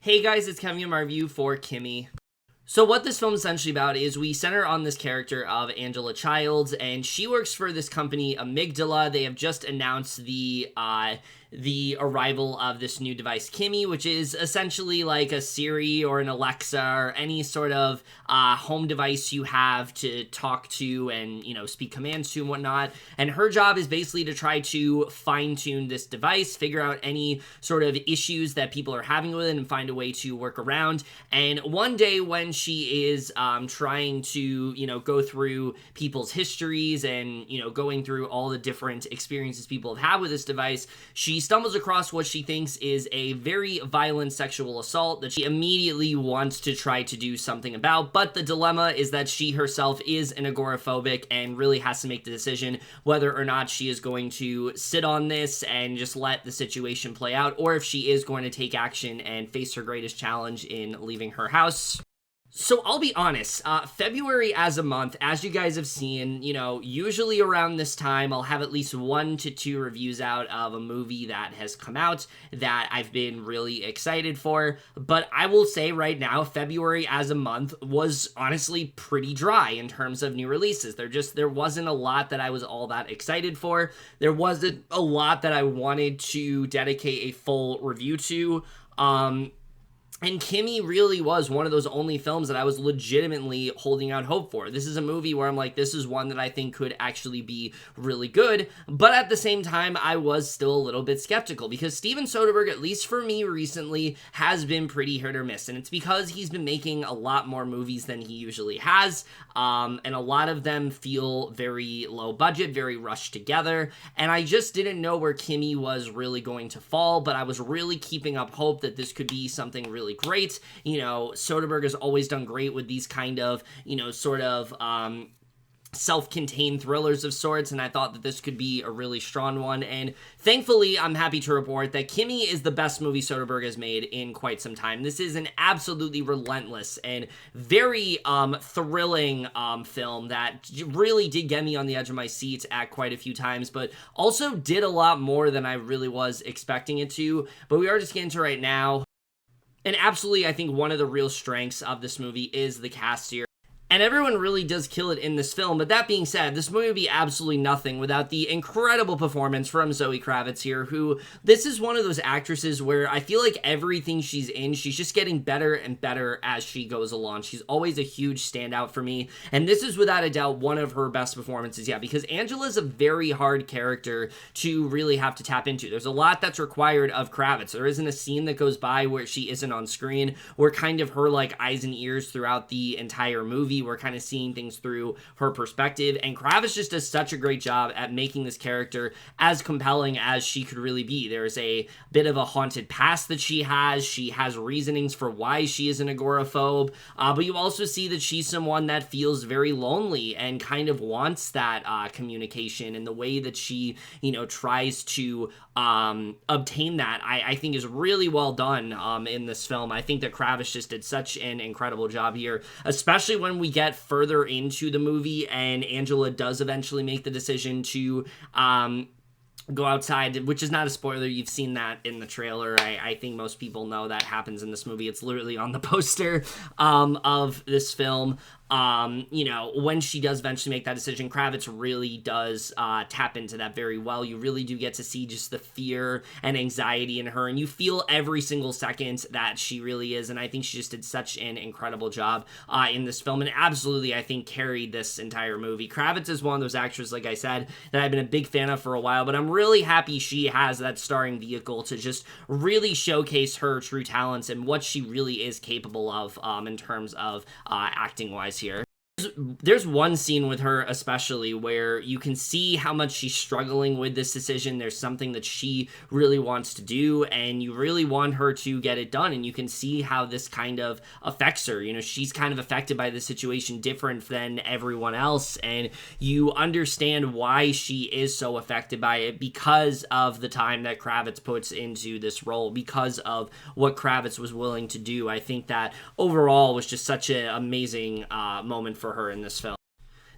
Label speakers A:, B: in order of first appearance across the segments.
A: Hey guys, it's Camiel, my review for KIMI. So what this film is essentially about is we center on this character of Angela Childs, and she works for this company, Amygdala. They have just announced the arrival of this new device, KIMI, which is essentially like a Siri or an Alexa or any sort of home device you have to talk to and, speak commands to and whatnot. And her job is basically to try to fine-tune this device, figure out any sort of issues that people are having with it and find a way to work around. And one day when she is trying to, go through people's histories and, going through all the different experiences people have had with this device, she stumbles across what she thinks is a very violent sexual assault that she immediately wants to try to do something about, but the dilemma is that she herself is an agoraphobic and really has to make the decision whether or not she is going to sit on this and just let the situation play out, or if she is going to take action and face her greatest challenge in leaving her house. So I'll be honest, February as a month, as you guys have seen, usually around this time, I'll have at least 1 to 2 reviews out of a movie that has come out that I've been really excited for. But I will say right now, February as a month was honestly pretty dry in terms of new releases. There wasn't a lot that I was all that excited for. There wasn't a lot that I wanted to dedicate a full review to. And KIMI really was one of those only films that I was legitimately holding out hope for. This is a movie where I'm like, this is one that I think could actually be really good, but at the same time, I was still a little bit skeptical because Steven Soderbergh, at least for me recently, has been pretty hit or miss, and it's because he's been making a lot more movies than he usually has, and a lot of them feel very low budget, very rushed together, and I just didn't know where KIMI was really going to fall, but I was really keeping up hope that this could be something really great. Soderbergh has always done great with these kind of, self-contained thrillers of sorts, and I thought that this could be a really strong one, and thankfully, I'm happy to report that KIMI is the best movie Soderbergh has made in quite some time. This is an absolutely relentless and very thrilling film that really did get me on the edge of my seat at quite a few times, but also did a lot more than I really was expecting it to, but we are just getting to right now. And absolutely, I think one of the real strengths of this movie is the cast here. And everyone really does kill it in this film, but that being said, this movie would be absolutely nothing without the incredible performance from Zoe Kravitz here, who, this is one of those actresses where I feel like everything she's in, she's just getting better and better as she goes along. She's always a huge standout for me, and this is without a doubt one of her best performances yet, because Angela's a very hard character to really have to tap into. There's a lot that's required of Kravitz. There isn't a scene that goes by where she isn't on screen. We're kind of her, eyes and ears throughout the entire movie. We're kind of seeing things through her perspective, and Kravitz just does such a great job at making this character as compelling as she could really be. There's a bit of a haunted past that she has reasonings for why she is an agoraphobe, but you also see that she's someone that feels very lonely and kind of wants that communication, and the way that she, tries to obtain that, I think is really well done in this film. I think that Kravitz just did such an incredible job here, especially when we get further into the movie and Angela does eventually make the decision to go outside, which is not a spoiler. You've seen that in the trailer. I think most people know that happens in this movie. It's literally on the poster of this film. When she does eventually make that decision, Kravitz really does tap into that very well. You really do get to see just the fear and anxiety in her, and you feel every single second that she really is, and I think she just did such an incredible job in this film, and absolutely, I think, carried this entire movie. Kravitz is one of those actors, like I said, that I've been a big fan of for a while, but I'm really happy she has that starring vehicle to just really showcase her true talents and what she really is capable of in terms of acting-wise here. There's one scene with her especially where you can see how much she's struggling with this decision. There's something that she really wants to do, and you really want her to get it done, and you can see how this kind of affects her. She's kind of affected by the situation different than everyone else, and you understand why she is so affected by it because of the time that Kravitz puts into this role, because of what Kravitz was willing to do. I think that overall was just such an amazing moment for her in this film.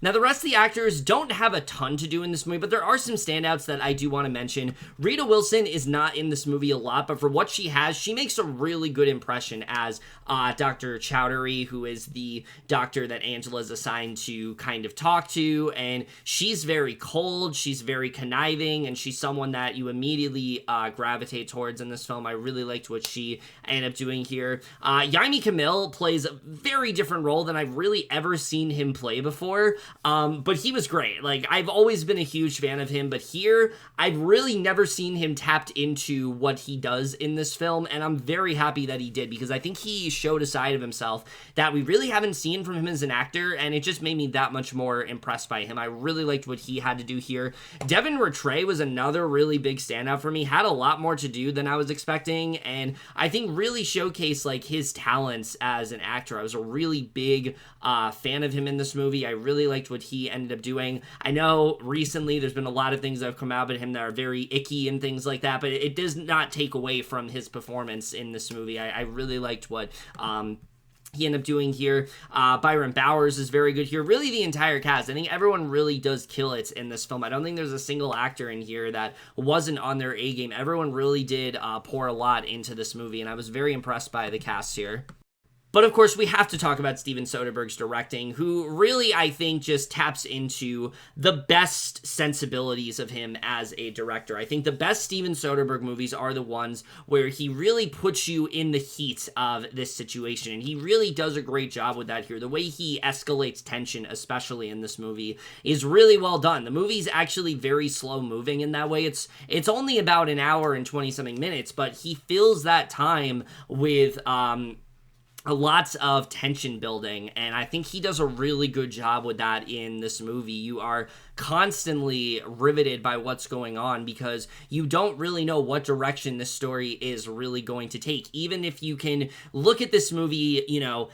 A: Now, the rest of the actors don't have a ton to do in this movie, but there are some standouts that I do want to mention. Rita Wilson is not in this movie a lot, but for what she has, she makes a really good impression as Dr. Chowdhury, who is the doctor that Angela is assigned to kind of talk to, and she's very cold, she's very conniving, and she's someone that you immediately gravitate towards in this film. I really liked what she ended up doing here. Jaime Camiel plays a very different role than I've really ever seen him play before. But he was great. Like, I've always been a huge fan of him, but here, I've really never seen him tapped into what he does in this film, and I'm very happy that he did, because I think he showed a side of himself that we really haven't seen from him as an actor, and it just made me that much more impressed by him. I really liked what he had to do here. Devin Ratray was another really big standout for me, had a lot more to do than I was expecting, and I think really showcased, like, his talents as an actor. I was a really big fan of him in this movie. I really liked what he ended up doing. I know recently there's been a lot of things that have come out about him that are very icky and things like that, but it does not take away from his performance in this movie. I really liked what he ended up doing here. Byron Bowers is very good here. Really, the entire cast. I think everyone really does kill it in this film. I don't think there's a single actor in here that wasn't on their A game. Everyone really did pour a lot into this movie, and I was very impressed by the cast here. But of course, we have to talk about Steven Soderbergh's directing, who really, I think, just taps into the best sensibilities of him as a director. I think the best Steven Soderbergh movies are the ones where he really puts you in the heat of this situation, and he really does a great job with that here. The way he escalates tension, especially in this movie, is really well done. The movie's actually very slow-moving in that way. It's only about an hour and 20-something minutes, but he fills that time with lots of tension building, and I think he does a really good job with that in this movie. You are constantly riveted by what's going on because you don't really know what direction this story is really going to take. Even if you can look at this movie, you know,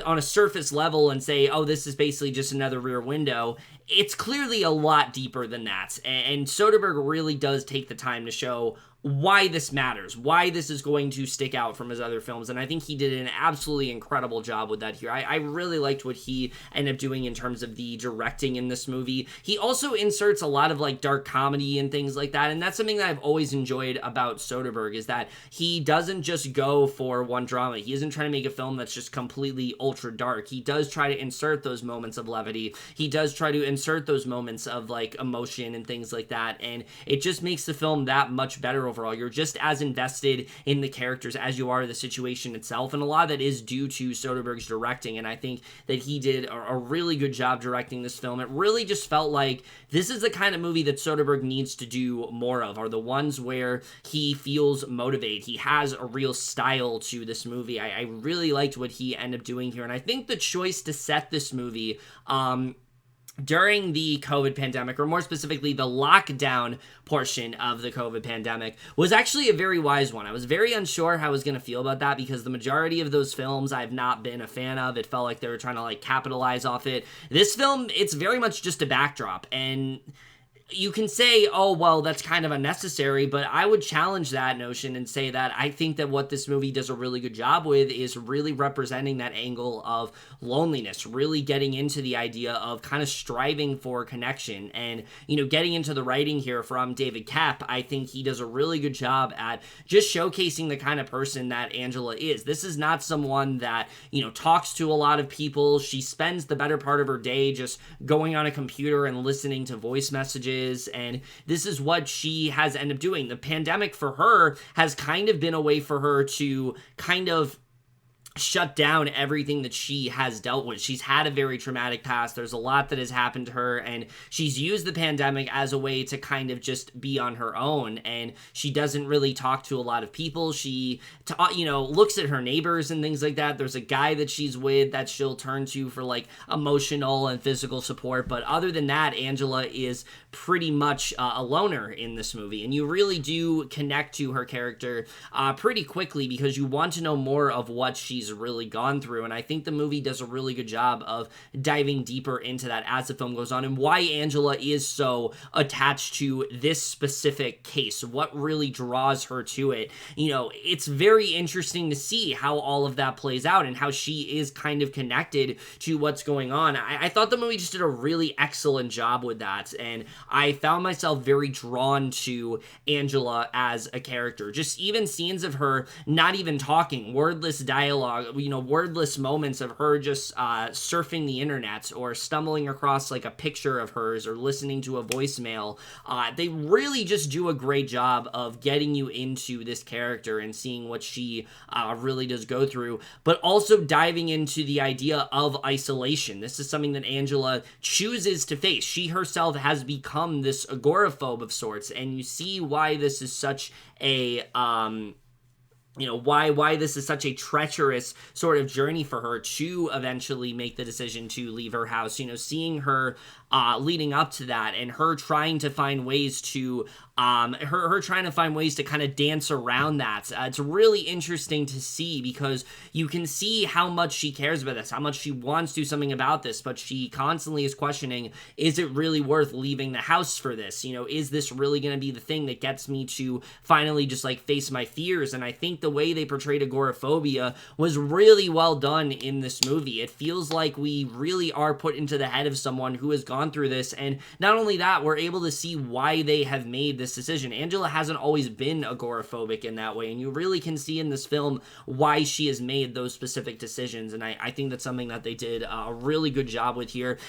A: on a surface level and say, oh, this is basically just another Rear Window, it's clearly a lot deeper than that. And Soderbergh really does take the time to show why this matters, why this is going to stick out from his other films, and I think he did an absolutely incredible job with that here. I really liked what he ended up doing in terms of the directing in this movie. He also inserts a lot of, like, dark comedy and things like that, and that's something that I've always enjoyed about Soderbergh, is that he doesn't just go for one drama. He isn't trying to make a film that's just completely ultra dark. He does try to insert those moments of levity. He does try to insert those moments of, like, emotion and things like that, and it just makes the film that much better overall. You're just as invested in the characters as you are the situation itself, and a lot of that is due to Soderbergh's directing, and I think that he did a really good job directing this film. It really just felt like this is the kind of movie that Soderbergh needs to do more of, are the ones where he feels motivated. He has a real style to this movie. I really liked what he ended up doing here, and I think the choice to set this movie during the COVID pandemic, or more specifically the lockdown portion of the COVID pandemic, was actually a very wise one. I was very unsure how I was going to feel about that, because the majority of those films I've not been a fan of. It felt like they were trying to, like, capitalize off it. This film, it's very much just a backdrop, and you can say, oh, well, that's kind of unnecessary, but I would challenge that notion and say that I think that what this movie does a really good job with is really representing that angle of loneliness, really getting into the idea of kind of striving for connection. And, you know, getting into the writing here from David Koepp, I think he does a really good job at just showcasing the kind of person that Angela is. This is not someone that, you know, talks to a lot of people. She spends the better part of her day just going on a computer and listening to voice messages, and this is what she has ended up doing. The pandemic for her has kind of been a way for her to kind of shut down everything that she has dealt with. She's had a very traumatic past. There's a lot that has happened to her, and she's used the pandemic as a way to kind of just be on her own, and she doesn't really talk to a lot of people. She, you know, looks at her neighbors and things like that. There's a guy that she's with that she'll turn to for, like, emotional and physical support, but other than that, Angela is pretty much a loner in this movie, and you really do connect to her character pretty quickly, because you want to know more of what she's she's really gone through. And I think the movie does a really good job of diving deeper into that as the film goes on, and why Angela is so attached to this specific case, what really draws her to it. It's very interesting to see how all of that plays out and how she is kind of connected to what's going on. I thought the movie just did a really excellent job with that, and I found myself very drawn to Angela as a character. Just even scenes of her not even talking, wordless dialogue, wordless moments of her just surfing the internet or stumbling across like a picture of hers or listening to a voicemail. They really just do a great job of getting you into this character and seeing what she really does go through, but also diving into the idea of isolation. This is something that Angela chooses to face. She herself has become this agoraphobe of sorts, and you see why this is such a why this is such a treacherous sort of journey for her to eventually make the decision to leave her house. Seeing her leading up to that, and her trying to find ways to her trying to find ways to kind of dance around that. It's really interesting to see, because you can see how much she cares about this, how much she wants to do something about this, but she constantly is questioning, is it really worth leaving the house for this? Is this really going to be the thing that gets me to finally just like face my fears? And I think the way they portrayed agoraphobia was really well done in this movie. It feels like we really are put into the head of someone who has gone through this, and not only that, we're able to see why they have made this decision. Angela hasn't always been agoraphobic in that way, and you really can see in this film why she has made those specific decisions, and I think that's something that they did a really good job with here.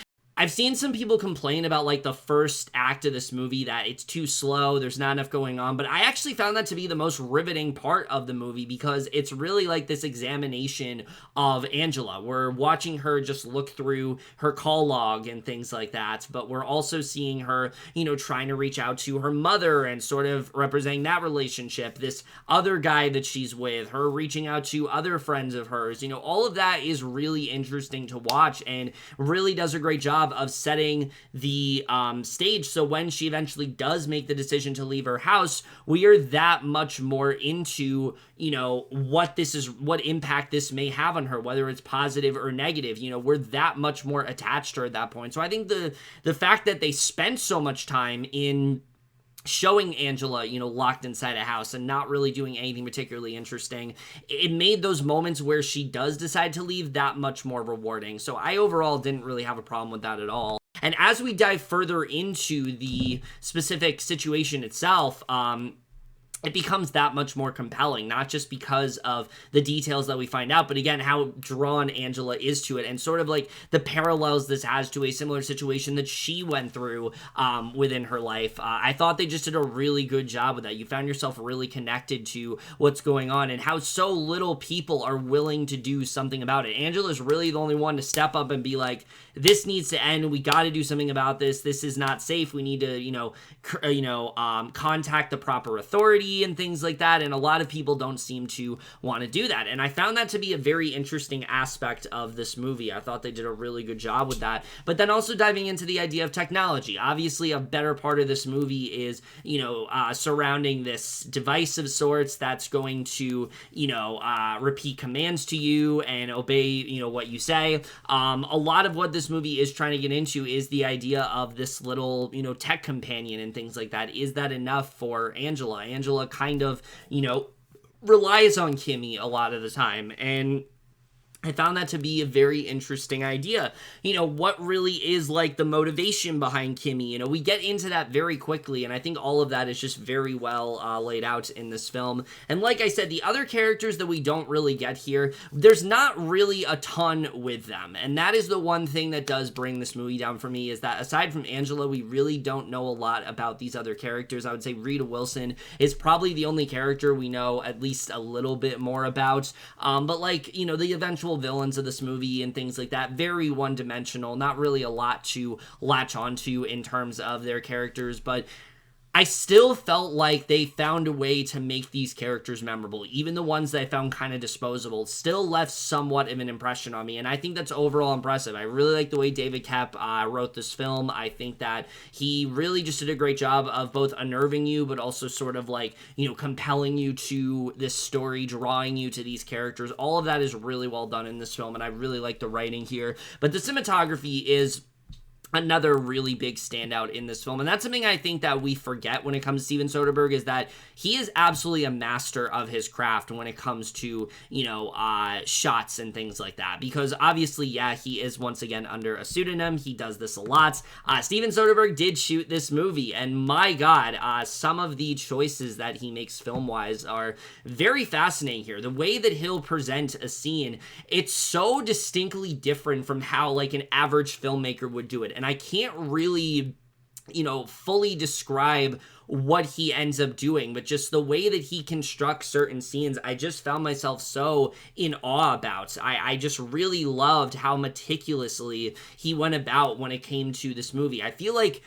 A: I've seen some people complain about like the first act of this movie, that it's too slow, there's not enough going on, but I actually found that to be the most riveting part of the movie, because it's really like this examination of Angela. We're watching her just look through her call log and things like that, but we're also seeing her, trying to reach out to her mother and sort of representing that relationship, this other guy that she's with, her reaching out to other friends of hers. All of that is really interesting to watch, and really does a great job of setting the stage, so when she eventually does make the decision to leave her house, we are that much more into what impact this may have on her, whether it's positive or negative. We're that much more attached to her at that point. So I think the fact that they spent so much time in showing Angela, locked inside a house and not really doing anything particularly interesting, it made those moments where she does decide to leave that much more rewarding. So I overall didn't really have a problem with that at all. And as we dive further into the specific situation itself, it becomes that much more compelling, not just because of the details that we find out, but again, how drawn Angela is to it, and sort of like the parallels this has to a similar situation that she went through within her life. I thought they just did a really good job with that. You found yourself really connected to what's going on, and how so little people are willing to do something about it. Angela's really the only one to step up and be like, this needs to end, we got to do something about this, this is not safe, we need to, contact the proper authority and things like that, and a lot of people don't seem to want to do that, and I found that to be a very interesting aspect of this movie. I thought they did a really good job with that, but then also diving into the idea of technology. Obviously, a better part of this movie is, surrounding this device of sorts that's going to, repeat commands to you and obey, what you say. A lot of what this movie is trying to get into is the idea of this little, tech companion and things like that. Is that enough for Angela? Angela kind of, relies on KIMI a lot of the time, and I found that to be a very interesting idea. What really is like the motivation behind KIMI? We get into that very quickly, and I think all of that is just very well laid out in this film. And like I said, the other characters that we don't really get here, there's not really a ton with them. And that is the one thing that does bring this movie down for me, is that aside from Angela, we really don't know a lot about these other characters. I would say Rita Wilson is probably the only character we know at least a little bit more about. But the eventual villains of this movie and things like that, very one-dimensional, not really a lot to latch onto in terms of their characters. But I still felt like they found a way to make these characters memorable. Even the ones that I found kind of disposable still left somewhat of an impression on me, and I think that's overall impressive. I really like the way David Koepp wrote this film. I think that he really just did a great job of both unnerving you, but also sort of like, you know, compelling you to this story, drawing you to these characters. All of that is really well done in this film, and I really like the writing here. But the cinematography is another really big standout in this film, and that's something I think that we forget when it comes to Steven Soderbergh, is that he is absolutely a master of his craft when it comes to, you know, shots and things like that, because obviously, yeah, he is once again under a pseudonym. He does this a lot. Steven Soderbergh did shoot this movie, and my god, some of the choices that he makes film-wise are very fascinating here. The way that he'll present a scene, it's so distinctly different from how like an average filmmaker would do it. And I can't really, you know, fully describe what he ends up doing, but just the way that he constructs certain scenes, I just found myself so in awe about. I just really loved how meticulously he went about when it came to this movie. I feel like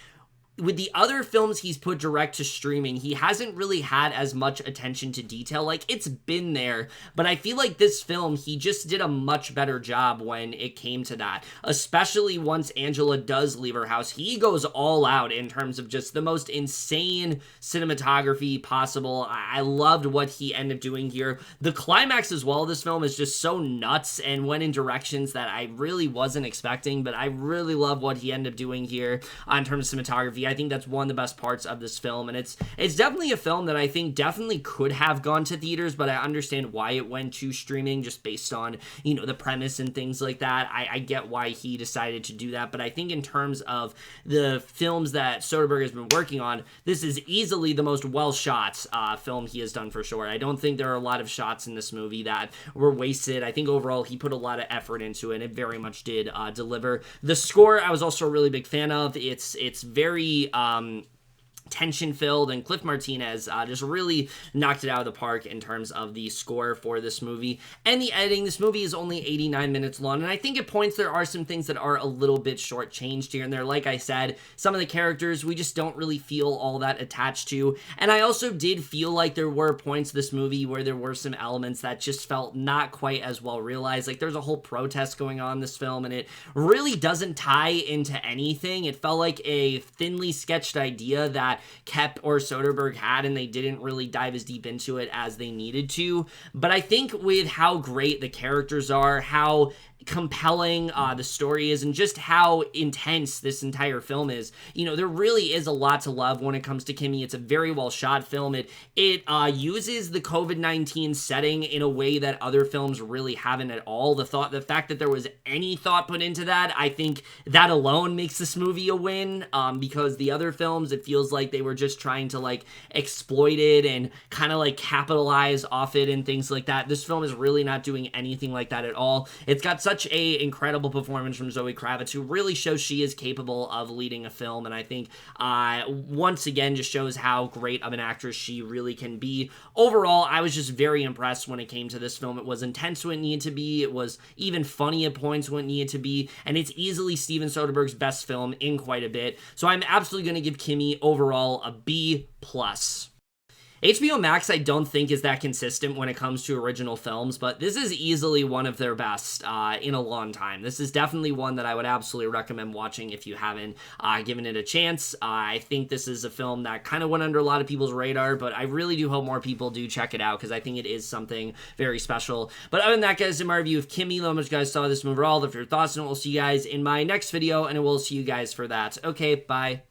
A: with the other films he's put direct to streaming, he hasn't really had as much attention to detail. Like, it's been there, but I feel like this film, he just did a much better job when it came to that. Especially once Angela does leave her house, he goes all out in terms of just the most insane cinematography possible. I loved what he ended up doing here. The climax as well of this film is just so nuts and went in directions that I really wasn't expecting, but I really love what he ended up doing here in terms of cinematography. I think that's one of the best parts of this film, and it's definitely a film that I think definitely could have gone to theaters, but I understand why it went to streaming just based on, you know, the premise and things like that. I get why he decided to do that, but I think in terms of the films that Soderbergh has been working on, this is easily the most well-shot film he has done for sure. I don't think there are a lot of shots in this movie that were wasted. I think overall he put a lot of effort into it, and it very much did deliver. The score I was also a really big fan of. It's very tension-filled, and Cliff Martinez just really knocked it out of the park in terms of the score for this movie. And the editing, this movie is only 89 minutes long, and I think at points there are some things that are a little bit shortchanged here and there. Like I said, some of the characters we just don't really feel all that attached to, and I also did feel like there were points of this movie where there were some elements that just felt not quite as well realized. Like, there's a whole protest going on in this film, and it really doesn't tie into anything. It felt like a thinly sketched idea that Koepp or Soderbergh had, and they didn't really dive as deep into it as they needed to. But I think with how great the characters are, how compelling the story is, and just how intense this entire film is, you know, there really is a lot to love when it comes to KIMI. It's a very well shot film. It uses the COVID-19 setting in a way that other films really haven't at all. The fact that there was any thought put into that, I think that alone makes this movie a win, because the other films, it feels like they were just trying to like exploit it and kind of like capitalize off it and things like that. This film is really not doing anything like that at all. It's got such a incredible performance from Zoe Kravitz, who really shows she is capable of leading a film, and I think once again just shows how great of an actress she really can be. Overall, I was just very impressed when it came to this film. It was intense when it needed to be, it was even funny at points when it needed to be, and it's easily Steven Soderbergh's best film in quite a bit, so I'm absolutely going to give KIMI overall a B+. HBO Max, I don't think, is that consistent when it comes to original films, but this is easily one of their best in a long time. This is definitely one that I would absolutely recommend watching if you haven't given it a chance. I think this is a film that kind of went under a lot of people's radar, but I really do hope more people do check it out, because I think it is something very special. But other than that, guys, in my review of KIMI, let me know what you guys saw this movie overall, if your thoughts, and we'll see you guys in my next video, and I will see you guys for that. Okay, bye.